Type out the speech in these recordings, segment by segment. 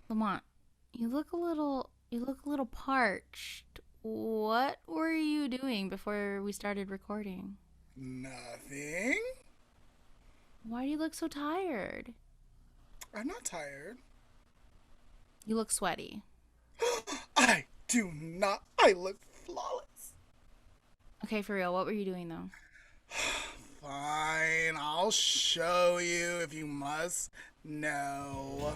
Lamont, you look a little parched. What were you doing before we started recording? Nothing. Why do you look so tired? I'm not tired. You look sweaty. I do not. I look flawless. Okay, for real, what were you doing though? Fine, I'll show you if you must know.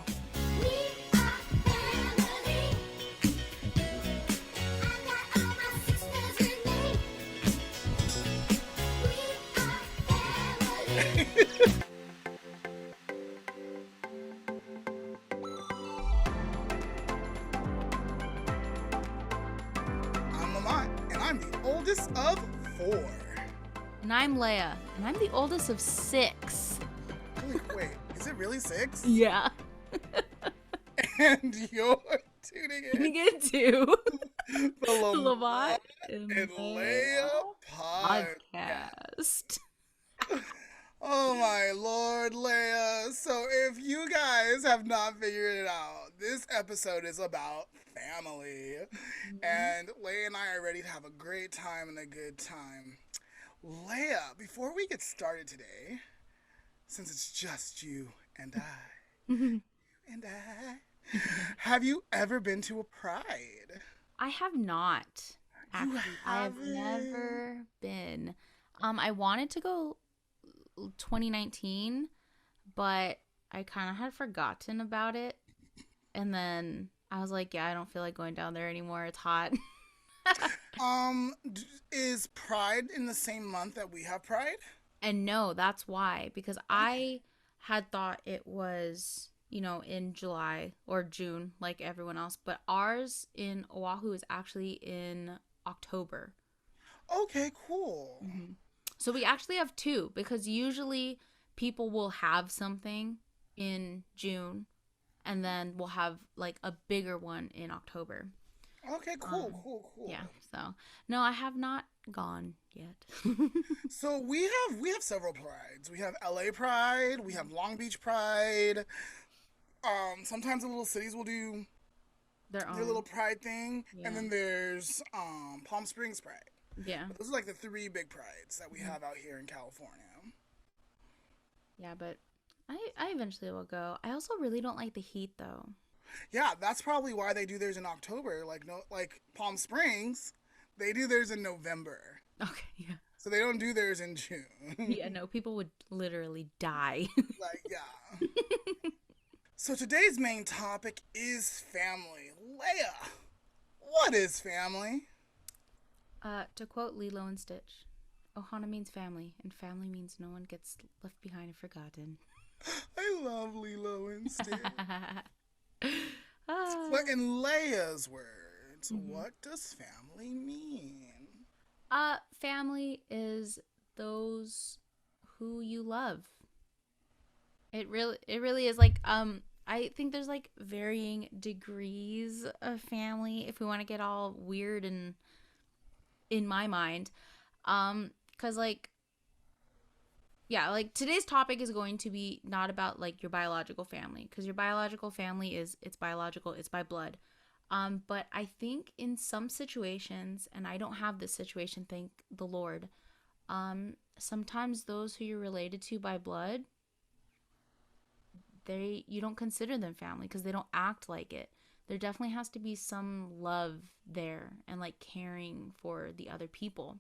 I'm Lamont, and I'm the oldest of four. And I'm Leah, and I'm the oldest of six. Holy, wait, is it really six? Yeah. And you're tuning Can you in get two? the The Lamont Lamont and and Leah Leah podcast. podcast. Oh my lord, Leia. So if you guys have not figured it out, this episode is about family. Mhm. And Leia and I are ready to have a great time and a good time. Leia, before we get started today, since it's just you and I, have you ever been to a pride? I have not. You Actually, I have haven't. never been. I wanted to go 2019, but I kind of had forgotten about it. And then I was like, yeah, I don't feel like going down there anymore. It's hot. Is Pride in the same month that we have Pride? And no, that's why. Because Okay. I had thought it was, in July or June, like everyone else. But ours in Oahu is actually in October. Okay, cool. So we actually have two because usually people will have something in June and then we'll have like a bigger one in October. Okay, cool, Um cool, yeah, cool. so no, I have not gone yet. So we have several prides. We have LA Pride, we have Long Beach Pride. Sometimes the little cities will do Their their little own. pride thing, and Yeah. then there's Palm Springs Pride. Yeah. But those are like the three big prides that we Mhm. have out here in California. Yeah, but I eventually will go. I also really don't like the heat though. Yeah, that's probably why they do theirs in October. Like no, like Palm Springs, they do theirs in November, Okay, yeah. so they don't do theirs in June. Yeah, no, people would literally die. Like yeah. So today's main topic is family. Leia, what is family? To quote Lilo and Stitch, Ohana means family, and family means no one gets left behind and forgotten. I love Lilo and Stitch. But Ah. in Leia's words, Mhm. what does family mean? Family is those who you love. It really is like I think there's like varying degrees of family if we want to get all weird and in my mind. Cuz like yeah, like today's topic is going to be not about like your biological family because your biological family is it's biological, it's by blood. But I think in some situations, and I don't have this situation, thank the Lord. Sometimes those who you're related to by blood, they you don't consider them family because they don't act like it. There definitely has to be some love there and like caring for the other people.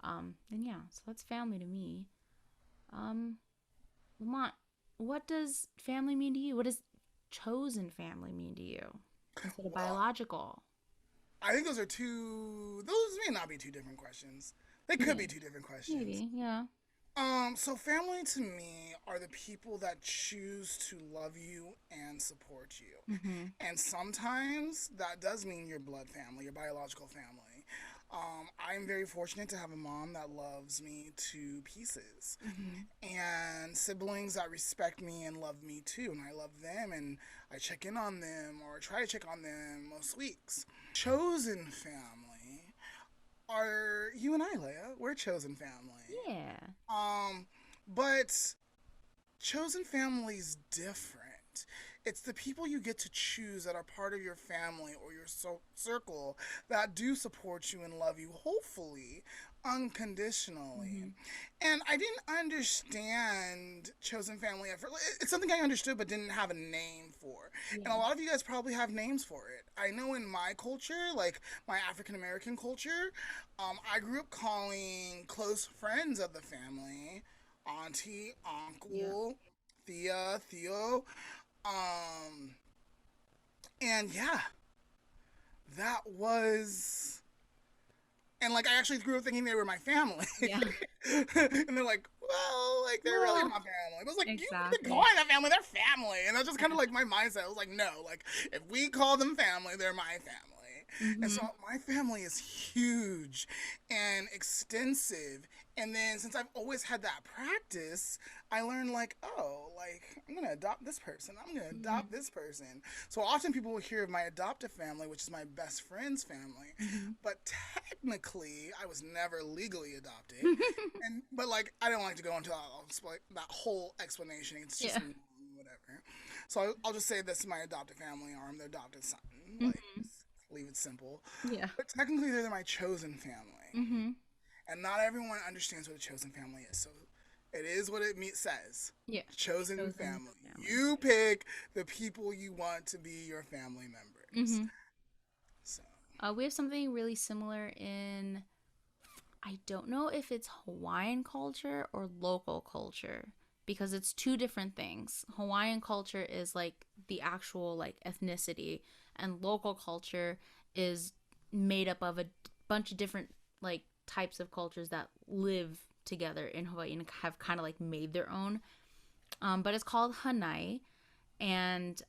And yeah, so that's family to me. Um, Lamont, what does family mean to you? What does chosen family mean to you instead of Well, biological? I think those are two. Those may not be two different questions. They could Yeah, be two different questions. maybe. Yeah. So family to me are the people that choose to love you and support you. Mm-hmm. And sometimes that does mean your blood family, your biological family. I'm very fortunate to have a mom that loves me to pieces Mm-hmm. and siblings that respect me and love me too. And I love them and I check in on them or try to check on them most weeks. Chosen family are you and I, Leia. We're chosen family. Yeah. Um, but chosen family's different. it's the people you get to choose that are part of your family or your circle that do support you and love you, hopefully unconditionally. Mm-hmm. And I didn't understand chosen family at first. It's something I understood but didn't have a name for. And a Yeah. lot of you guys probably have names for it. I know in my culture, like my African American culture, I grew up calling close friends of the family auntie, Yeah. uncle, Thea, Theo. Um, and yeah, that was. And like, I actually grew up thinking they were my family. Yeah. And they're like, well, like, they're really Well, my family. But it's like, you've been exactly. calling them family, they're family. And that's just kind of like my mindset. I was like, no, like, if we call them family, they're my family. And so Mm-hmm. my family is huge and extensive. And then since I've always had that practice, I learned like, oh, like I'm gonna adopt this person. I'm gonna Mm-hmm. adopt this person. So often people will hear of my adoptive family, which is my best friend's family, Mm-hmm. but technically I was never legally adopted. And but like I don't like to go into that whole explanation. It's just Yeah. whatever. So I'll just say this is my adopted family, or I'm the adopted son. Like Mm-hmm. leave it simple. Yeah. But technically they're my chosen family, Mm-hmm. and not everyone understands what a chosen family is. So it is what it says. Yeah. Chosen Chosen family. family. You pick the people you want to be your family members. Mm-hmm. So We have something really similar in, I don't know if it's Hawaiian culture or local culture because it's two different things. Hawaiian culture is like the actual like ethnicity, and local culture is made up of a bunch of different like types of cultures that live together in Hawaii and have kind of like made their own. But it's called Hanai, and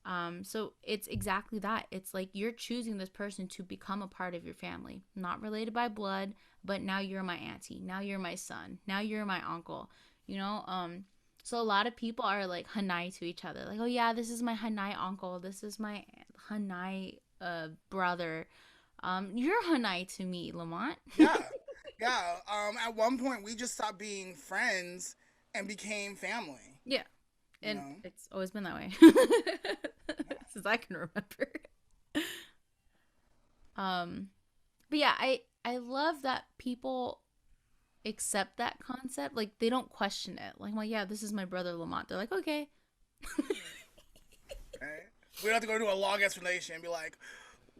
so it's exactly that. It's like you're choosing this person to become a part of your family, not related by blood, but now you're my auntie, now you're my son, now you're my uncle, you know. So a lot of people are like Hanai to each other, like, oh yeah, this is my Hanai uncle, this is my Hanai brother. You're Hanai to me, Lamont. yeah, yeah. At one point we just stopped being friends and became family. Yeah, You and know. it's always been that way Yeah. since I can remember. um but yeah, I love that people accept that concept. Like they don't question it. Like, well, yeah, this is my brother Lamont. They're like, okay. Right? We don't have to go into a long explanation and be like,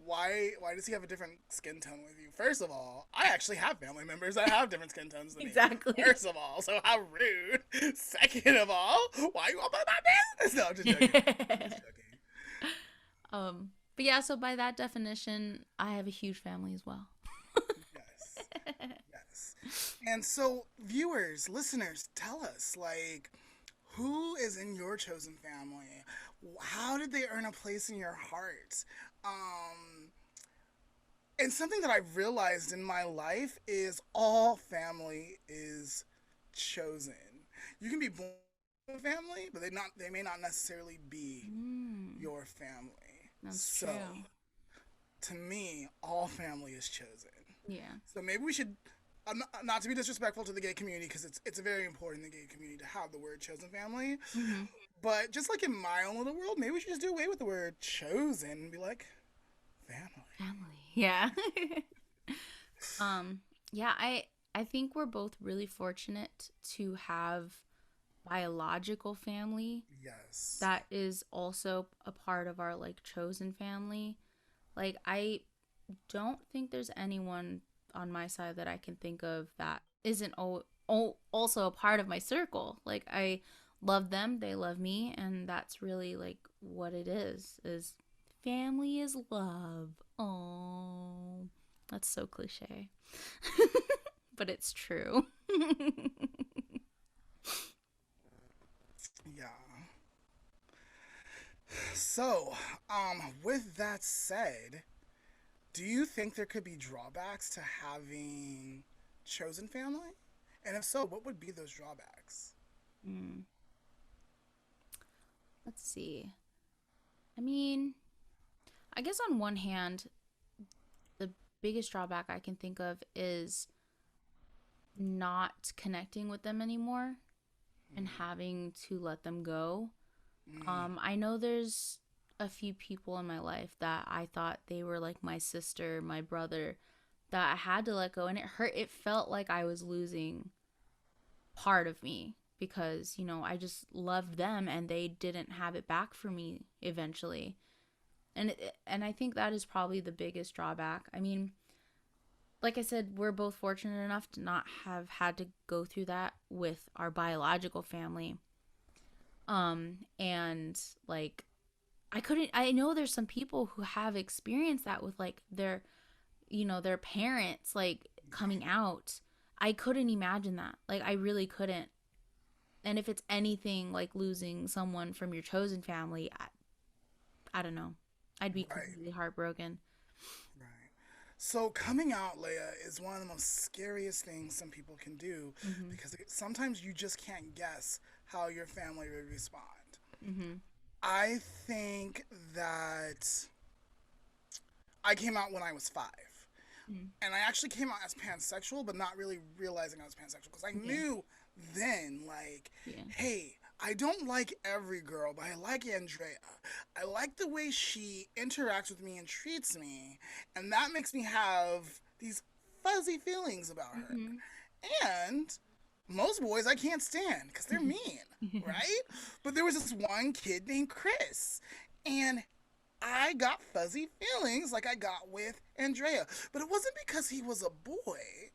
why does he have a different skin tone with you? First of all, I actually have family members that have different skin tones than me. Exactly. First of all, so how rude. Second of all, why you all about my business? No, I'm just joking. I'm just joking. But yeah, so by that definition, I have a huge family as well. Yes. Yes. And so, viewers, listeners, tell us, like, who is in your chosen family? How did they earn a place in your heart? Um, and something that I've realized in my life is all family is chosen. You can be born in a family, but they may not necessarily be Mm, your family. that's So true. to me, all family is chosen. Yeah. So maybe we should, not to be disrespectful to the gay community, because it's very important in the gay community to have the word chosen family. Mm-hmm. But just like in my own little world, maybe we should just do away with the word chosen and be like family. Family. Yeah. um. Yeah. I think we're both really fortunate to have biological family Yes. that is also a part of our like chosen family. Like I don't think there's anyone on my side that I can think of that isn't also a part of my circle. Like I love them, they love me, and that's really like what it is family is love. Oh, that's so cliche. But it's true. Yeah. So, with that said, do you think there could be drawbacks to having chosen family? And if so, what would be those drawbacks? Mm, let's see. I mean, I guess on one hand, the biggest drawback I can think of is not connecting with them anymore and having to let them go. Mm, I know there's a few people in my life that I thought they were like my sister, my brother, that I had to let go, and it hurt. It felt like I was losing part of me because, you know, I just loved them and they didn't have it back for me eventually. And I think that is probably the biggest drawback. I mean, like I said, we're both fortunate enough to not have had to go through that with our biological family. And like I know there's some people who have experienced that with like their, you know, their parents like coming out. I couldn't imagine that. Like I really couldn't. And if it's anything like losing someone from your chosen family, I don't know. I'd be Right. completely heartbroken. Right. So coming out, Leah, is one of the most scariest things some people can do Mhm. because sometimes you just can't guess how your family would respond. Mhm. I think that I came out when I was 5. Mhm. And I actually came out as pansexual, but not really realizing I was pansexual because I Yeah. knew then, like, Yeah. hey, I don't like every girl, but I like Andrea. I like the way she interacts with me and treats me, and that makes me have these fuzzy feelings about her. Mhm. And most boys I can't stand because they're mean, right? But there was this one kid named Chris, and I got fuzzy feelings like I got with Andrea. But it wasn't because he was a boy.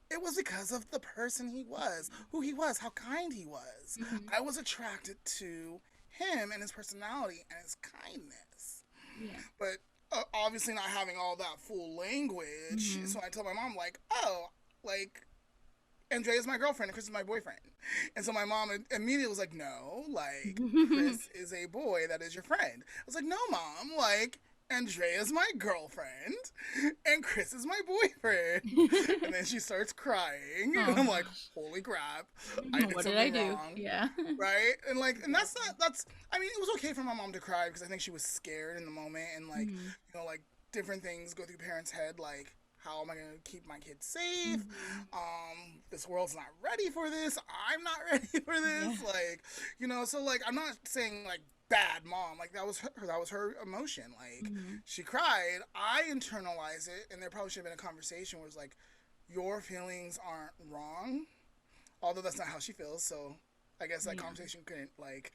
It was because of the person he was, who he was, how kind he was. Mhm. I was attracted to him and his personality and his kindness. Yeah. But obviously not having all that full language, so Mhm. I told my mom like, "Oh, like Andrea's my girlfriend and Chris is my boyfriend." And so my mom immediately was like, "No, like Chris is a boy that is your friend." I was like, "No, mom, like Andrea's my girlfriend and Chris is my boyfriend." And then she starts crying and Oh I'm like, gosh. "Holy crap, I did What did I something do? wrong." Yeah. Right? And like, and that's Exactly. not, I mean, it was okay for my mom to cry because I think she was scared in the moment and like, Mhm. like different things go through parents' head, like, how am I going to keep my kids safe? Mhm. This world's not ready for this. I'm not ready for Yeah. this. Like, so like, I'm not saying like bad mom. Like that was her emotion. Like, Mhm. she cried. I internalize it, and there probably should have been a conversation where it's like, your feelings aren't wrong, although that's not how she feels. So I guess that Yeah. conversation couldn't like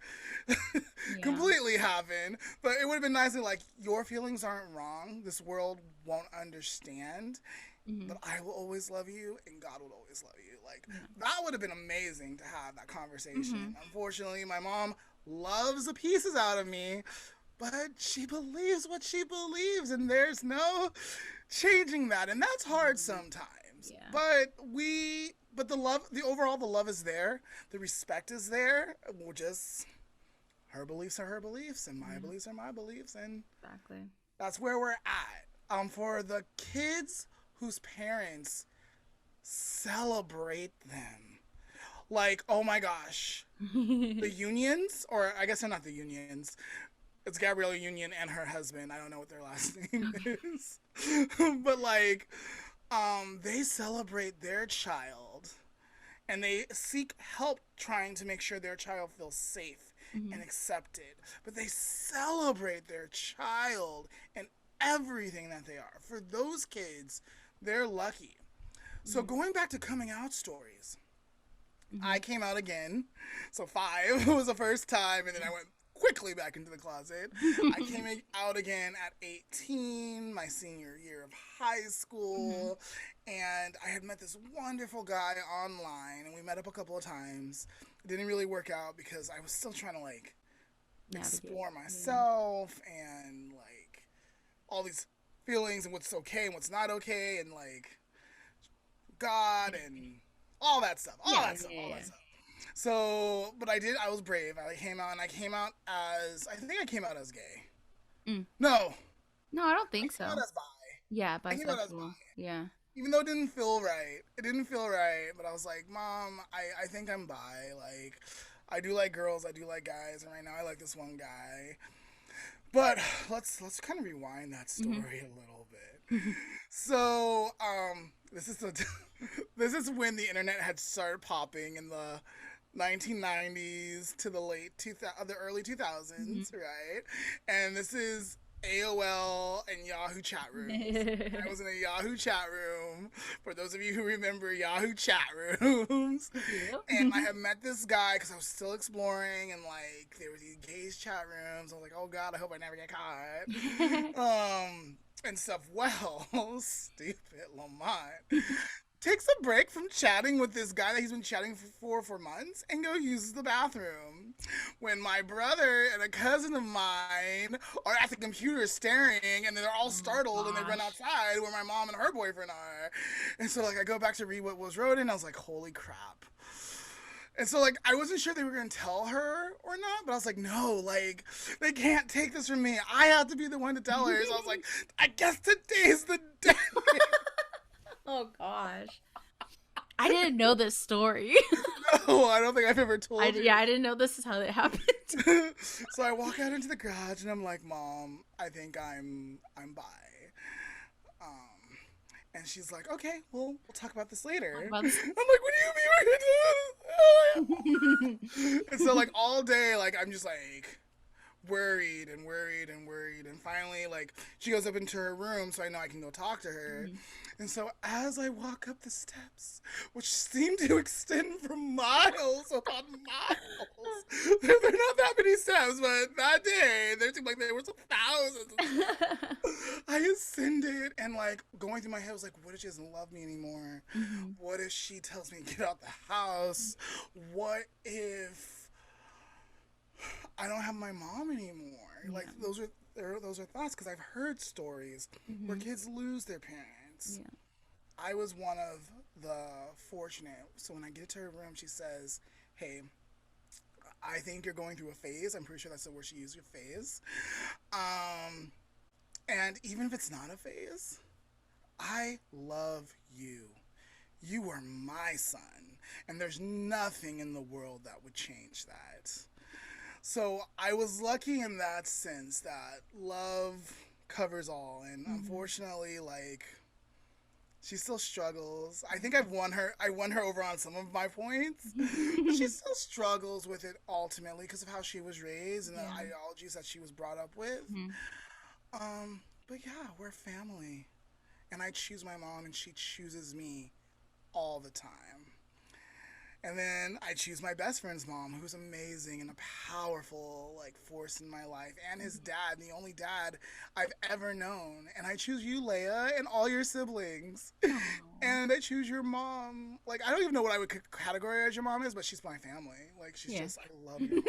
Yeah. completely happen. But it would have been nice to like, your feelings aren't wrong. This world won't understand, but Mhm. I will always love you, and God will always love you. Like, Yeah. that would have been amazing to have that conversation. Mhm. Unfortunately, my mom loves the pieces out of me, but she believes what she believes, and there's no changing that, and that's hard Mhm. sometimes. Yeah. But the love, the love is there, the respect is there. We're just, her beliefs are her beliefs, and my Yeah. beliefs are my beliefs, and Exactly. that's where we're at. For the kids whose parents celebrate them, like, oh my gosh, the unions, or I guess they're not the unions. It's Gabriella Union and her husband. I don't know what their last name Okay. is, but like, they celebrate their child and they seek help trying to make sure their child feels safe and Mhm. accepted. But they celebrate their child and everything that they are. For those kids, they're lucky. So Mhm. going back to coming out stories, I Mhm. came out again. So 5 was the first time, and then I went quickly back into the closet. I came out again at 18, my senior year of high Mhm. school, and I had met this wonderful guy online, and we met up a couple of times. It didn't really work out because I was still trying to like Navigate. explore Yeah. myself and like all these feelings and what's okay and what's not okay and like God and all that stuff, all Yeah. that stuff, Yeah. all that Yeah. stuff. So, but I was brave. I came out and I came out as, I think I came out as gay. Mm. No, No, I don't I think came out so. as bi. Yeah, I came out as bisexual. bi. Yeah. Even though it didn't feel right. It didn't feel right, but I was like, Mom, I think I'm bi. Like, I do like girls, I do like guys, and right now I like this one guy. But let's kind of rewind that Mhm. story a little bit. So, this is the this is when the internet had started popping in the 1990s to the the early Mhm. 2000s, right? And this is AOL and Yahoo chat rooms. I was in a Yahoo chat room. For those of you who remember Yahoo chat rooms, Yep. and I had met this guy because I was still exploring, and like there were these gays chat rooms. I was like, oh god, I hope I never get caught. And stuff. Well, stupid Lamont takes a break from chatting with this guy that he's been chatting for months and go uses the bathroom. When my brother and a cousin of mine are at the computer staring, and they're all Oh my startled, and they run gosh. outside where my mom and her boyfriend are. And so like I go back to read what was wrote, and I was like, holy crap. And so like I wasn't sure they were gonna tell her or not, but I was like, no, like they can't take this from me. I have to be the one to tell her. So I was like, I guess today's the day. Oh gosh. I didn't know this story. No, I don't think I've ever told you. Yeah, I didn't know this is how it happened. So I walk out into the garage and I'm like, Mom, I think I'm bi. Um, and she's like, okay, well, we'll talk about this Talk later. about I'm this. like, what do you mean we're gonna do this? And so like all day, like I'm just like worried and worried and worried, and finally like she goes up into her room so I know I can go talk to her. Mhm. And so as I walk up the steps, which seem to extend for miles upon miles, there are not that many steps, but that day there seemed like there were some thousands of steps. I ascended, and like going through my head was like, what if she doesn't love me anymore? Mhm. What if she tells me to get out the house? What if I don't have my mom anymore? Like Yeah. those are thoughts because I've heard stories where Mhm. kids lose their parents. Yeah. I was one of the fortunate. So when I get to her room, she says, "Hey, I think you're going through a phase. I'm pretty sure that's the word she used, your phase. Um, and even if it's not a phase, I love you. You are my son, and there's nothing in the world that would change that." So I was lucky in that sense that love covers all, and Mhm. unfortunately, like she still struggles. I think I've won her. I won her over on some of my points, but she still struggles with it ultimately because of how she was raised and the Yeah. ideologies that she was brought up with. Mhm. But yeah, we're family, and I choose my mom, and she chooses me all the time. And then I choose my best friend's mom, who's amazing and a powerful like force in my life, and his dad, the only dad I've ever known. And I choose you, Leah, and all your siblings. Aw. And I choose your mom. Like I don't even know what I would categorize your mom as, but she's my family. Like she's Yeah. just I love your mom.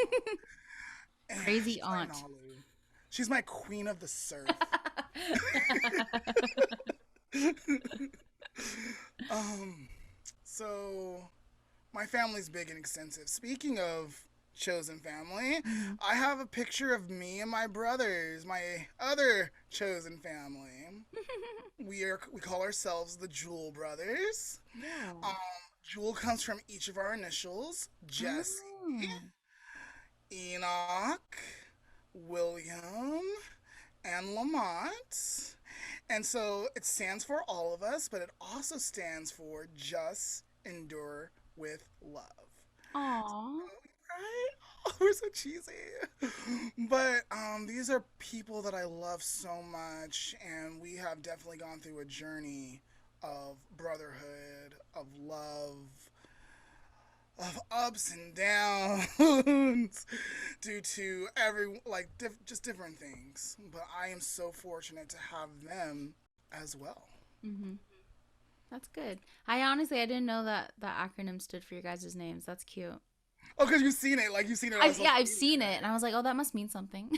And Crazy she's my aunt. Nalu. She's my queen of the surf. um, so my family's big and extensive. Speaking of chosen family, Mhm. I have a picture of me and my brothers, my other chosen family. We call ourselves the Jewel Brothers. Um, Yeah. Jewel comes from each of our initials: Jesse, Oh. Enoch, William, and Lamont. And so it stands for all of us, but it also stands for just endure with love. Aw. Right? Oh, we're so cheesy. But these are people that I love so much, and we have definitely gone through a journey of brotherhood, of love, of ups and downs due to just different things. But I am so fortunate to have them as well. Mhm. That's good. I didn't know that that acronym stood for your guys' names. That's cute. Oh, because you've seen it, like you've seen it on Yeah, social I've media, seen it, and I was like, oh, that must mean something.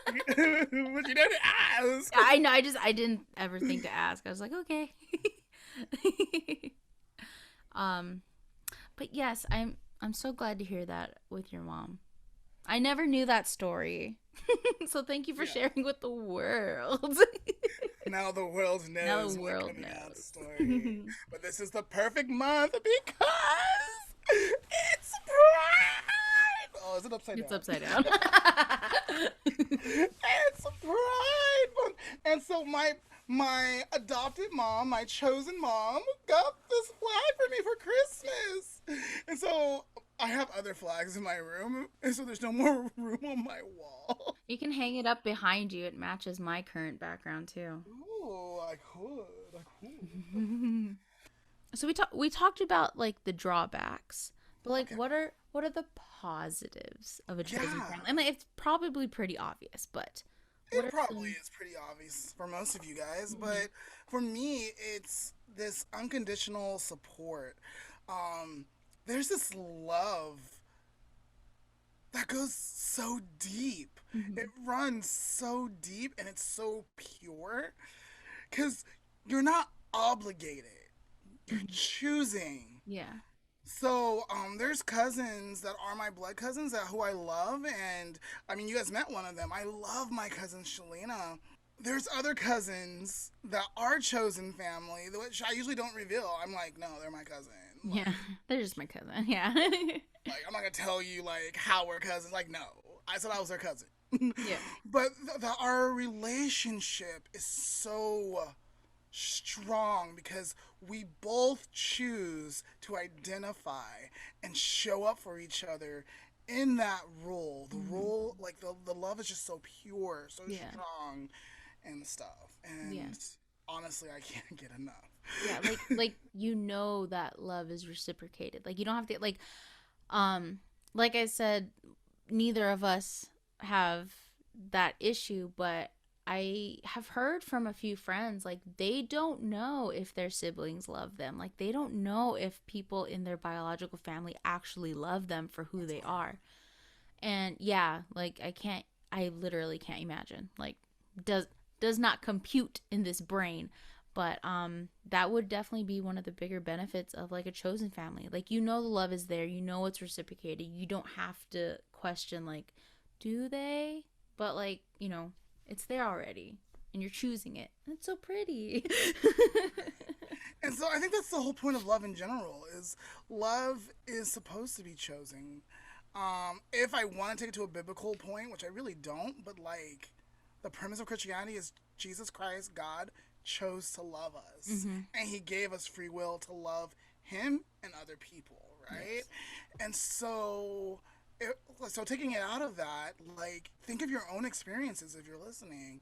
right? But you didn't ask. I know. I didn't ever think to ask. I was like, okay. um, but yes, I'm so glad to hear that with your mom. I never knew that story. So thank you for Yeah. sharing with the world. Now the world Now the knows my world coming out knows. story. But this is the perfect month because it's Pride. Oh, is it upside It's down? upside down. It's Pride month, and so my adopted mom, my chosen mom, got this flag for me for Christmas, and so I have other flags in my room, and so there's no more room on my wall. You can hang it up behind you. It matches my current background too. Ooh, I could. I could. So we talked about like the drawbacks, but like Okay. what are the positives of a chosen Yeah. family? I mean, it's probably pretty obvious, but what It are probably some? is pretty obvious for most of you guys, Mhm. but for me, it's this unconditional support. Um, there's this love that goes so deep. It Mhm. runs so deep and it's so pure because you're not obligated. You're Mhm. choosing. Yeah. So, there's cousins that are my blood cousins that who I love, and I mean, you guys met one of them. I love my cousin Shalina. There's other cousins that are chosen family, which I usually don't reveal. I'm like, no, they're my cousin. Yeah. They're just my cousin. Yeah. Like I'm not gonna tell you like how we're cousins. Like, no, I said I was her cousin. Yeah. But our relationship is so strong because we both choose to identify and show up for each other in that role. The Mhm. role, like the love is just so pure, so Yeah. strong and stuff. Yeah. And honestly, I can't get Yeah, enough. you know that love is reciprocated. Like you don't have to um like I said, neither of us have that issue, but I have heard from a few friends like they don't know if their siblings love them. Like they don't know if people in their biological family actually love them for who That's they hard. are. And yeah, like I literally can't imagine. Like does does not compute in this brain. But that would definitely be one of the bigger benefits of like a chosen family. Like you know the love is there, you know it's reciprocated. You don't have to question like do they? But like, it's there already and you're choosing it. It's so pretty. And so I think that's the whole point of love in general is love is supposed to be chosen. If I want to take it to a biblical point, which I really don't, but like the premise of Christianity is Jesus Christ, God, chose to love us. Mhm. And he gave us free will to love him and other people, right? Yes. And so so taking it out of that, like think of your own experiences if you're listening.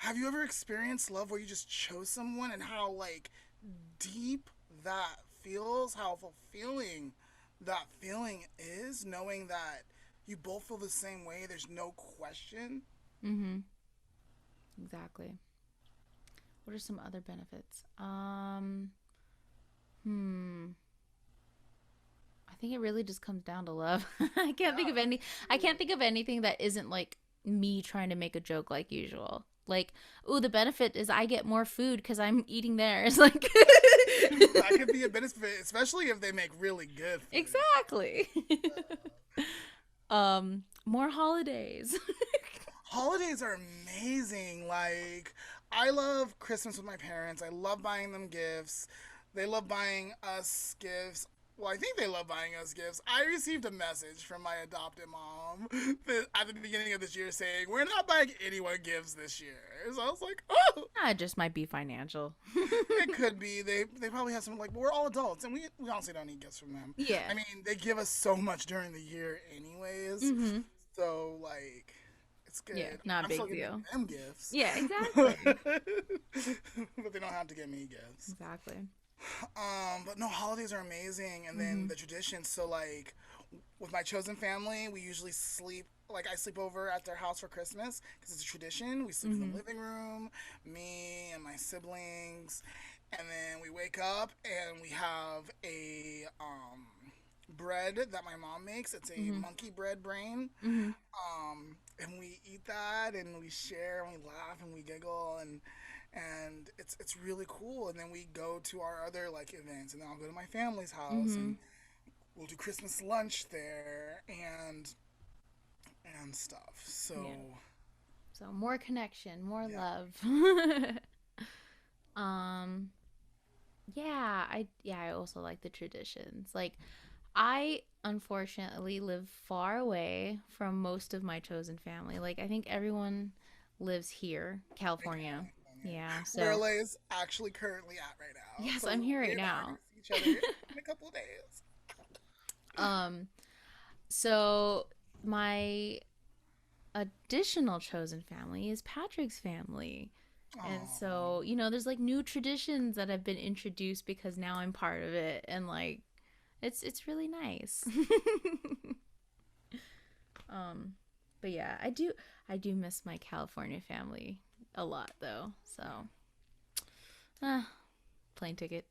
Have you ever experienced love where you just chose someone and how like deep that feels, how fulfilling that feeling is, knowing that you both feel the same way, there's no question? Mhm. Exactly. What are some other benefits? Hmm. I think it really just comes down to love. I Yeah. can't think of anything that isn't like me trying to make a joke like usual. Like, ooh, the benefit is I get more food cuz I'm eating theirs. Like That could be a benefit, especially if they make really good food. exactly. More holidays. Holidays are amazing. Like, I love Christmas with my parents. I love buying them gifts. They love buying us gifts. Well, I think they love buying us gifts. I received a message from my adopted mom at the beginning of this year saying, we're not buying anyone gifts this year. So I was like, oh, It just might be financial. it could be. They probably have some, like, but we're all adults and we honestly don't need gifts from them. Yeah. I mean, they give us so much during the year, anyways. Mhm. So, like, it's Yeah, good. not a I'm still big giving deal. them gifts, Yeah, but exactly. they don't have to give me gifts. Exactly. But no, holidays are amazing, and then Mhm. the traditions. So like, with my chosen family, we usually sleep. Like I sleep over at their house for Christmas because it's a tradition. We sleep in the Mhm. living room, me and my siblings, and then we wake up and we have a bread that my mom makes. It's a Mhm. monkey bread brain. Mhm. And we eat that and we share and we laugh and we giggle and it's really cool. And then we go to our other like events, and then I'll go to my family's house and Mhm. we'll do Christmas lunch there and stuff. Yeah. So So more connection, more yeah, love. um I also like the traditions. Like I unfortunately live far away from most of my chosen family. Like I think everyone lives here, in California. California, Yeah, where so Lay's actually currently at right now. yes, So I'm here right Leah and I are now. gonna see each other in a couple of days. Um, so my additional chosen family is Patrick's family. And Oh, so, there's like new traditions that have been introduced because now I'm part of it, and like it's really nice. um but yeah, I do miss my California family a lot though. So, uh, plane ticket.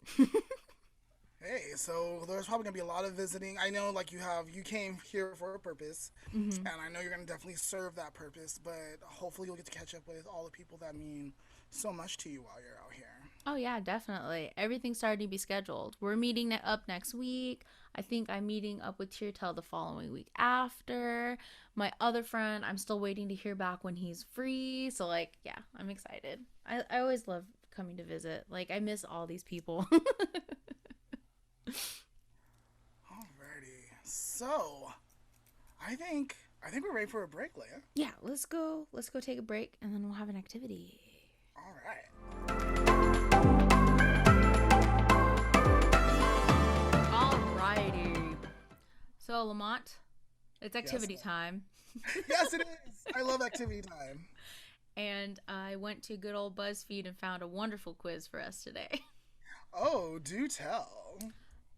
hey, so there's probably gonna be a lot of visiting. I know, like you came here for a purpose, Hmm. and I know you're gonna definitely serve that purpose. But hopefully, you'll get to catch up with all the people that mean so much to you while you're out here. Oh yeah, definitely. Everything's starting to be scheduled. We're meeting up next week. I think I'm meeting up with Tirtel the following week after. My other friend, I'm still waiting to hear back when he's free. So like, yeah, I'm excited. I always love coming to visit. Like I miss all these people. Alrighty, so I think we're ready for a break, Leah. Yeah, let's go. Let's go take a break and then we'll have an activity. All right. Alrighty. So Lamont, it's Yes. activity time. Yes, it is. I love activity time. And I went to good old BuzzFeed and found a wonderful quiz for us today. Oh, do tell.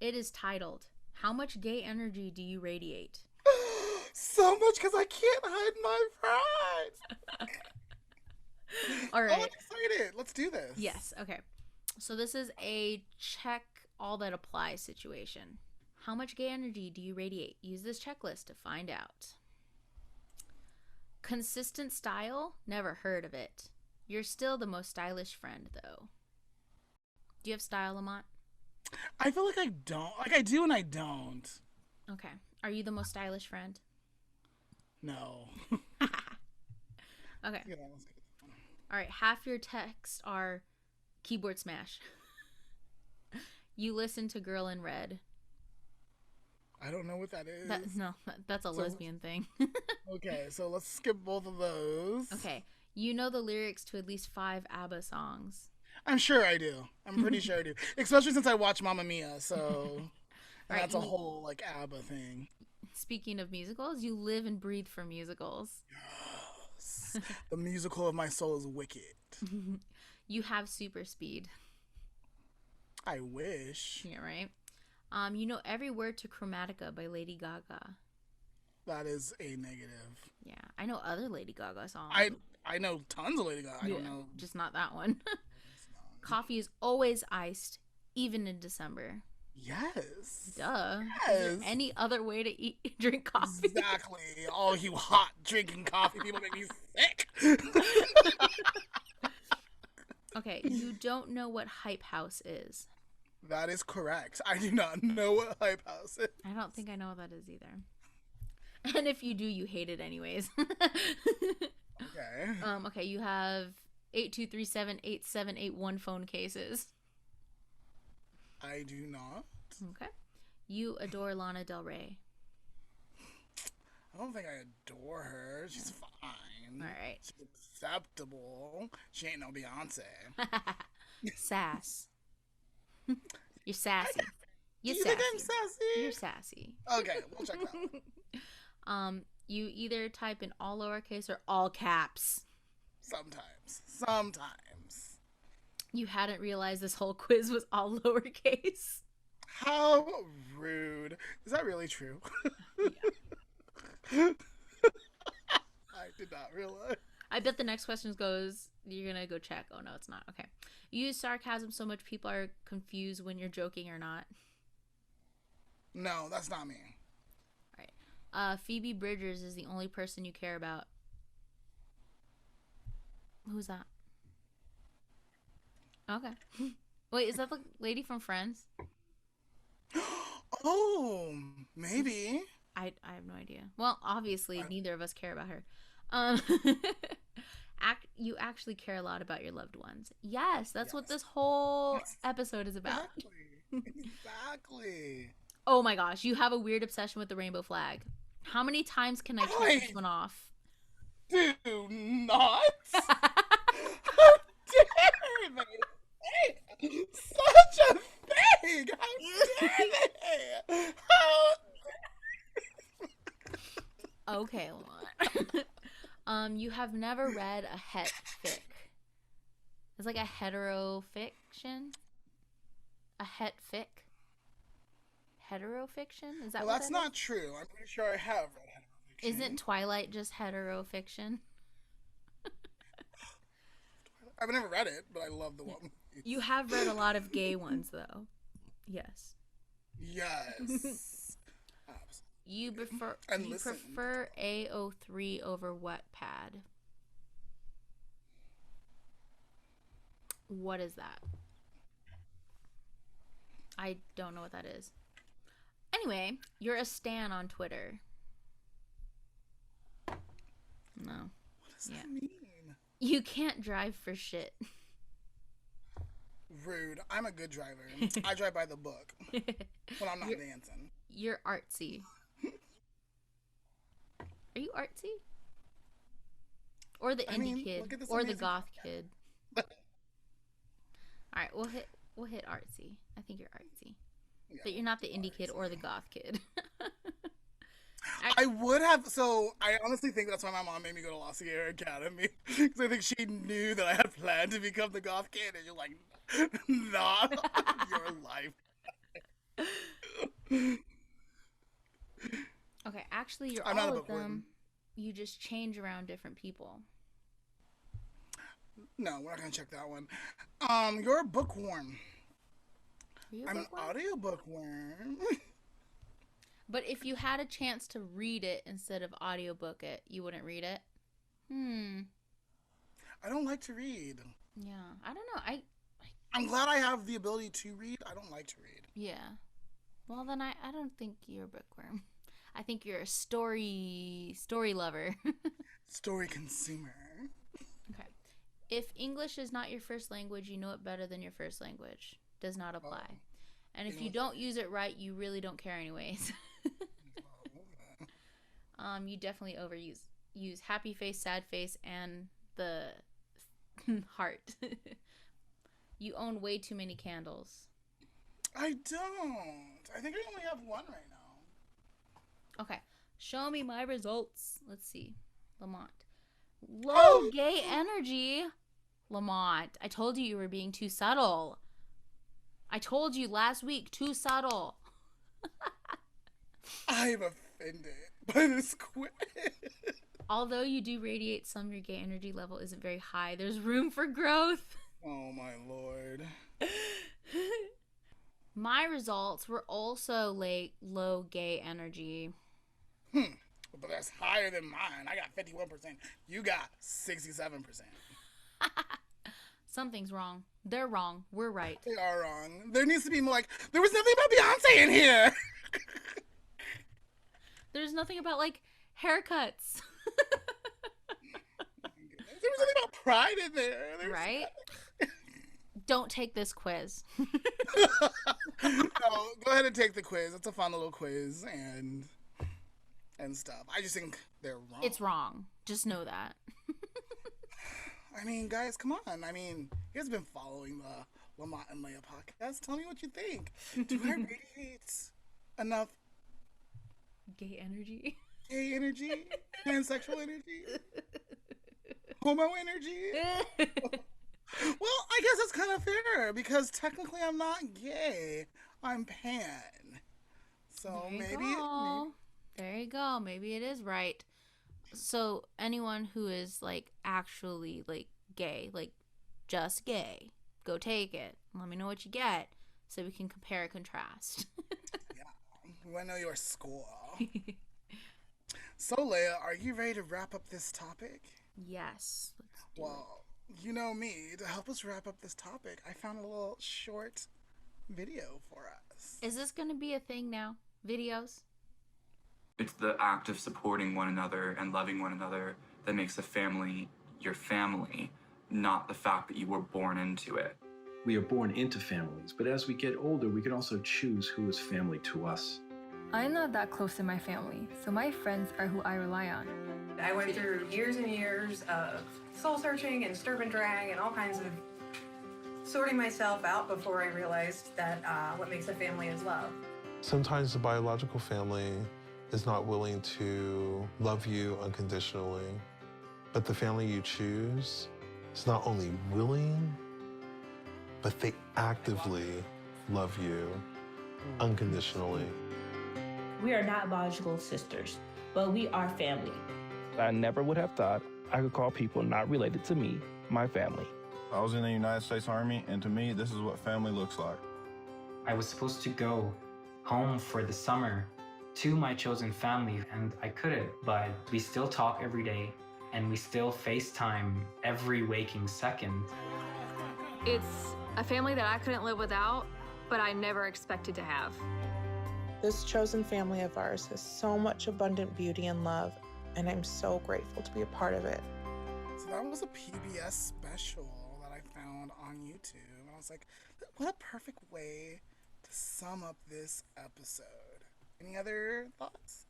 It is titled, How Much Gay Energy Do You Radiate? So much because I can't hide my pride. All Oh, I'm right. excited. Let's do this. Yes. Okay. So this is a check all that applies situation. How much gay energy do you radiate? Use this checklist to find out. Consistent style? Never heard of it. You're still the most stylish friend, though. Do you have style, Lamont? I feel like I don't. Like I do and I don't. Okay. Are you the most stylish friend? No. Okay. Yeah, let's get this one. All right. Half your texts are keyboard smash. You listen to Girl in Red. I don't know what that is. That's a So lesbian thing. okay, so let's skip both of those. Okay. You know the lyrics to at least 5 ABBA songs. I'm sure I do. I'm pretty sure I do. Especially since I watch Mamma Mia, so All and right. that's a whole like ABBA thing. Speaking of musicals, you live and breathe for musicals. Yes. The musical of my soul is Wicked. You have super speed. I wish. Yeah, right. You know every word to Chromatica by Lady Gaga. That is a negative. Yeah, I know other Lady Gaga songs. I know tons of Lady Gaga. I don't know. Just not that one. Coffee is always iced, even in December. Yes. Duh. Yes. Is there any other way to drink coffee? Exactly. All you hot drinking coffee people make me sick. Okay, you don't know what Hype House is. That is correct. I do not know what Hype House is. I don't think I know what that is either. And if you do, you hate it anyways. Okay. Okay, you have 82378781 phone cases. I do not. Okay. You adore Lana Del Rey. I don't think I adore her. She's fine. All right. She's acceptable. She ain't no Beyonce. Sass. You're sassy. Do You're you sassy. think I'm sassy? You're sassy. Okay, we'll check that one. You either type in all lowercase or all caps. Sometimes. Sometimes. You hadn't realized this whole quiz was all lowercase. How rude. Is that really true? Yeah. I did not realize. I bet the next question goes, you're going to go check. Oh, no, it's not. Okay. You use sarcasm so much people are confused when you're joking or not. No, that's not me. All right. Phoebe Bridgers is the only person you care about. Who's that? Okay. Wait, is that the lady from Friends? Oh, maybe. I have no idea. Well, obviously, neither of us care about her. Um, you actually care a lot about your loved ones. Yes, that's what this whole episode is about. Exactly. Exactly. Oh my gosh, you have a weird obsession with the rainbow flag. How many times can I check this one off? Do not. How dare they? Such a thing. How dare they? How Okay, you have never read a het fic. It's like a hetero fiction. A het fic. Hetero fiction? Is that Well, what that's that not is? true. I'm pretty sure I have read hetero Isn't fiction. Twilight just hetero fiction? I've never read it, but I love the Yeah. one. You have read a lot of gay ones, though. Yes. Yes. You prefer And you listen. prefer AO3 over Wattpad. What is that? I don't know what that is. Anyway, you're a stan on Twitter. No. What does that mean? You can't drive for shit. Rude. I'm a good driver. I drive by the book when I'm not dancing. You're artsy. Are you artsy? Or the indie kid? Look at this Or the amazing goth podcast. kid? Alright, we'll hit artsy. I think you're artsy. Yeah, But you're not the indie kid or the goth kid. I would have. So I honestly think that's why my mom made me go to La Sierra Academy, because I think she knew that I had planned to become the goth kid, and you're like, not your life. Okay, actually, you're I'm not all a of them. bookworm. You just change around different people. No, we're not gonna check that one. You're a bookworm. Are you a I'm an bookworm? audiobook worm. But if you had a chance to read it instead of audiobook it, you wouldn't read it? I don't like to read. Yeah, I don't know. I'm glad I have the ability to read. I don't like to read. Yeah. Well, then I don't think you're a bookworm. I think you're a story lover. Story consumer. Okay. If English is not your first language, you know it better than your first language. Does not apply. Oh. And if you don't use it right, you really don't care anyways. You definitely use happy face, sad face, and the heart. You own way too many candles. I don't. I think I only have one right now. Okay, show me my results. Let's see. Lamont. Low gay energy. Lamont, I told you were being too subtle. I told you last week, too subtle. I'm offended by this quiz. Although you do radiate some, your gay energy level isn't very high. There's room for growth. Oh my lord. My results were also low gay energy. But that's higher than mine. I got 51%. You got 67%. Something's wrong. They're wrong. We're right. They are wrong. There needs to be more like, there was nothing about Beyonce in here. There's nothing about, like, haircuts. There was nothing about pride in there. Right? Don't take this quiz. No, go ahead and take the quiz. It's a fun little quiz and stuff. I just think they're wrong. It's wrong. Just know that. I mean, guys, come on. I mean, you guys have been following the Lamont and Leah podcast. Tell me what you think. Do I radiate enough Gay energy? gay energy, pansexual energy, homo energy? Well, I guess it's kind of fair because technically I'm not gay. I'm pan. So maybe. There you go. Maybe it is right. So anyone who is like actually like gay, like just gay, go take it. Let me know what you get so we can compare and contrast. Yeah. We want to know your score. So, Leah, are you ready to wrap up this topic? Yes. Let's do it. Well, you know me. To help us wrap up this topic, I found a little short video for us. Is this going to be a thing now? Videos? It's the act of supporting one another and loving one another that makes a family your family, not the fact that you were born into it. We are born into families, but as we get older, we can also choose who is family to us. I'm not that close to my family, so my friends are who I rely on. I went through years and years of soul searching and stirb and drag and all kinds of sorting myself out before I realized that what makes a family is love. Sometimes the biological family is not willing to love you unconditionally. But the family you choose is not only willing, but they actively love you unconditionally. We are not biological sisters, but we are family. I never would have thought I could call people not related to me my family. I was in the United States Army, and to me, this is what family looks like. I was supposed to go home for the summer to my chosen family, and I couldn't, but we still talk every day, and we still FaceTime every waking second. It's a family that I couldn't live without, but I never expected to have. This chosen family of ours has so much abundant beauty and love, and I'm so grateful to be a part of it. So that was a PBS special that I found on YouTube, and I was like, what a perfect way to sum up this episode. Any other thoughts?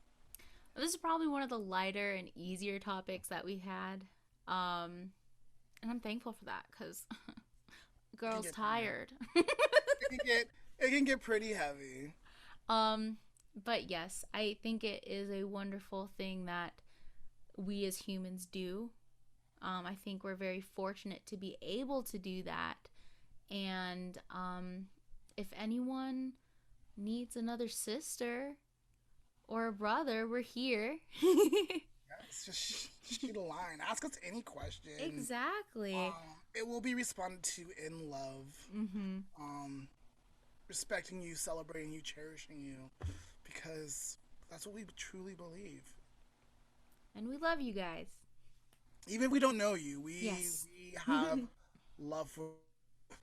This is probably one of the lighter and easier topics that we had. And I'm thankful for that because girl's tired. It can get pretty heavy. But yes, I think it is a wonderful thing that we as humans do. I think we're very fortunate to be able to do that. And if anyone needs another sister or a brother, we're here. Yes, just shoot a line. Ask us any question. Exactly. It will be responded to in love. Mm-hmm. Respecting you, celebrating you, cherishing you, because that's what we truly believe. And we love you guys. Even if we don't know you, we have love for.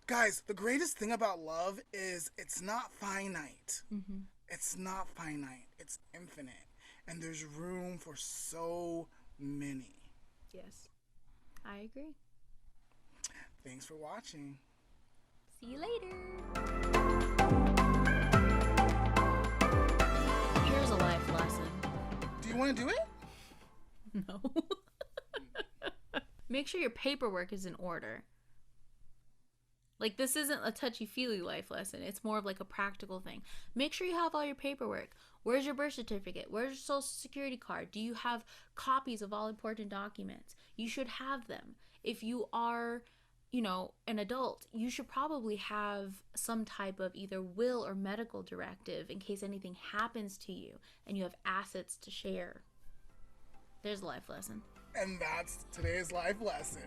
Guys, the greatest thing about love is it's not finite. Mm-hmm. It's not finite. It's infinite. And there's room for so many. Yes, I agree. Thanks for watching. See you later. Here's a life lesson. Do you want to do it? No. Make sure your paperwork is in order. Like, this isn't a touchy-feely life lesson. It's more of like a practical thing. Make sure you have all your paperwork. Where's your birth certificate? Where's your social security card? Do you have copies of all important documents? You should have them. If you are, an adult, you should probably have some type of either will or medical directive in case anything happens to you and you have assets to share. There's a life lesson. And that's today's life lesson.